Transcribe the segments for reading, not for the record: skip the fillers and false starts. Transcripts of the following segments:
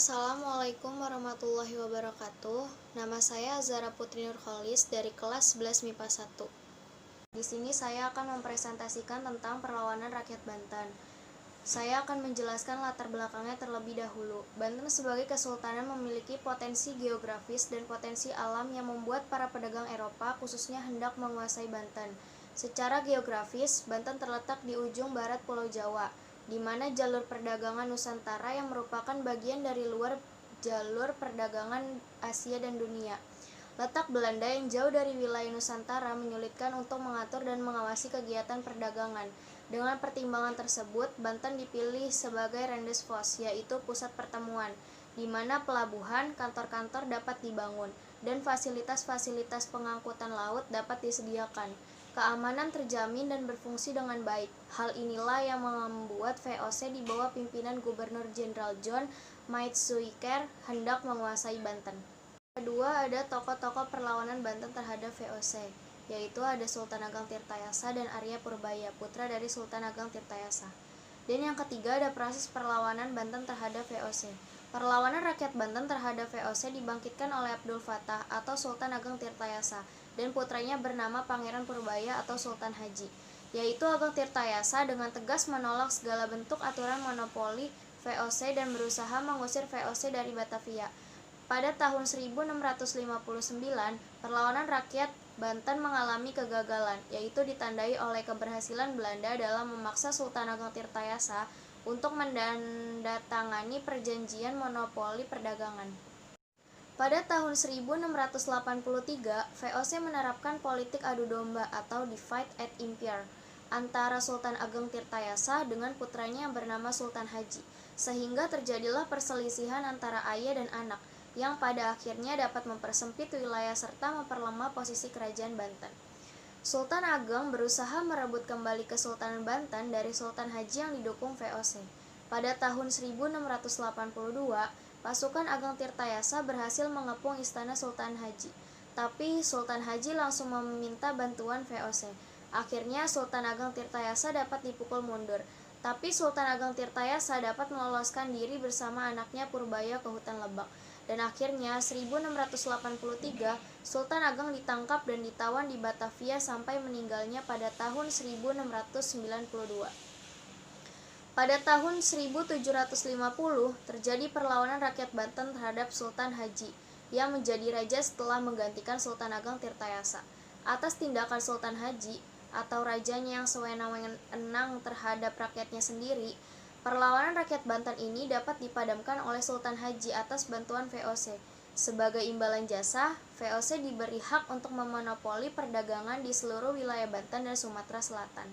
Assalamualaikum warahmatullahi wabarakatuh. Nama saya Azara Putri Nurholis dari kelas 11 MIPA 1. Di sini saya akan mempresentasikan tentang perlawanan rakyat Banten. Saya akan menjelaskan latar belakangnya terlebih dahulu. Banten sebagai kesultanan memiliki potensi geografis dan potensi alam yang membuat para pedagang Eropa khususnya hendak menguasai Banten. Secara geografis, Banten terletak di ujung barat Pulau Jawa, di mana jalur perdagangan Nusantara yang merupakan bagian dari luar jalur perdagangan Asia dan dunia. Letak Belanda yang jauh dari wilayah Nusantara menyulitkan untuk mengatur dan mengawasi kegiatan perdagangan. Dengan pertimbangan tersebut, Banten dipilih sebagai Rendezvous, yaitu pusat pertemuan, di mana pelabuhan, kantor-kantor dapat dibangun, dan fasilitas-fasilitas pengangkutan laut dapat disediakan. Keamanan terjamin dan berfungsi dengan baik. Hal inilah yang membuat VOC di bawah pimpinan Gubernur Jenderal John Maetsuiker hendak menguasai Banten. Kedua, ada tokoh-tokoh perlawanan Banten terhadap VOC, yaitu ada Sultan Ageng Tirtayasa dan Arya Purbaya, putra dari Sultan Ageng Tirtayasa. Dan yang ketiga, ada proses perlawanan Banten terhadap VOC. Perlawanan rakyat Banten terhadap VOC dibangkitkan oleh Abdul Fattah atau Sultan Ageng Tirtayasa dan putranya bernama Pangeran Purbaya atau Sultan Haji, yaitu Ageng Tirtayasa dengan tegas menolak segala bentuk aturan monopoli VOC dan berusaha mengusir VOC dari Batavia. Pada tahun 1659, perlawanan rakyat Banten mengalami kegagalan, yaitu ditandai oleh keberhasilan Belanda dalam memaksa Sultan Ageng Tirtayasa untuk menandatangani perjanjian monopoli perdagangan. Pada tahun 1683, VOC menerapkan politik adu domba atau divide and impere antara Sultan Ageng Tirtayasa dengan putranya yang bernama Sultan Haji, sehingga terjadilah perselisihan antara ayah dan anak, yang pada akhirnya dapat mempersempit wilayah serta memperlemah posisi kerajaan Banten. Sultan Ageng berusaha merebut kembali Kesultanan Banten dari Sultan Haji yang didukung VOC. Pada tahun 1682, pasukan Ageng Tirtayasa berhasil mengepung istana Sultan Haji, tapi Sultan Haji langsung meminta bantuan VOC. Akhirnya Sultan Ageng Tirtayasa dapat dipukul mundur, tapi Sultan Ageng Tirtayasa dapat meloloskan diri bersama anaknya Purbaya ke hutan Lebak. Dan akhirnya 1683, Sultan Ageng ditangkap dan ditawan di Batavia sampai meninggalnya pada tahun 1692. Pada tahun 1750, terjadi perlawanan rakyat Banten terhadap Sultan Haji, yang menjadi raja setelah menggantikan Sultan Ageng Tirtayasa. Atas tindakan Sultan Haji, atau rajanya yang sewenang-wenang terhadap rakyatnya sendiri, perlawanan rakyat Banten ini dapat dipadamkan oleh Sultan Haji atas bantuan VOC. Sebagai imbalan jasa, VOC diberi hak untuk memonopoli perdagangan di seluruh wilayah Banten dan Sumatera Selatan.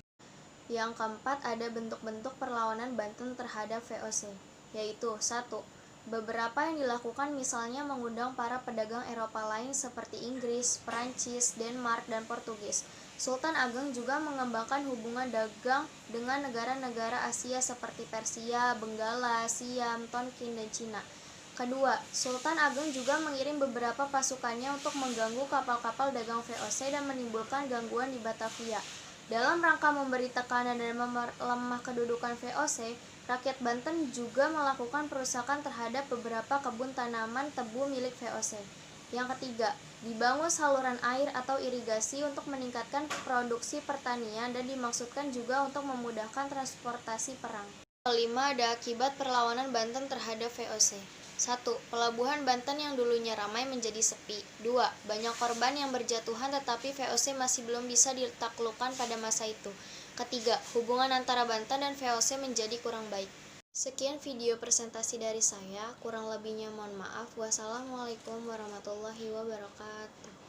Yang keempat, ada bentuk-bentuk perlawanan Banten terhadap VOC, yaitu 1. Beberapa yang dilakukan misalnya mengundang para pedagang Eropa lain seperti Inggris, Perancis, Denmark, dan Portugis. Sultan Ageng juga mengembangkan hubungan dagang dengan negara-negara Asia seperti Persia, Benggala, Siam, Tonkin, dan Cina. Kedua, Sultan Ageng juga mengirim beberapa pasukannya untuk mengganggu kapal-kapal dagang VOC dan menimbulkan gangguan di Batavia. Dalam rangka memberi tekanan dan memperlemah kedudukan VOC, rakyat Banten juga melakukan perusakan terhadap beberapa kebun tanaman tebu milik VOC. Yang ketiga, dibangun saluran air atau irigasi untuk meningkatkan produksi pertanian dan dimaksudkan juga untuk memudahkan transportasi perang. Kelima, ada akibat perlawanan Banten terhadap VOC. 1. Pelabuhan Banten yang dulunya ramai menjadi sepi. 2. Banyak korban yang berjatuhan tetapi VOC masih belum bisa ditaklukkan pada masa itu. Ketiga, hubungan antara Banten dan VOC menjadi kurang baik. Sekian video presentasi dari saya, kurang lebihnya mohon maaf. Wassalamualaikum warahmatullahi wabarakatuh.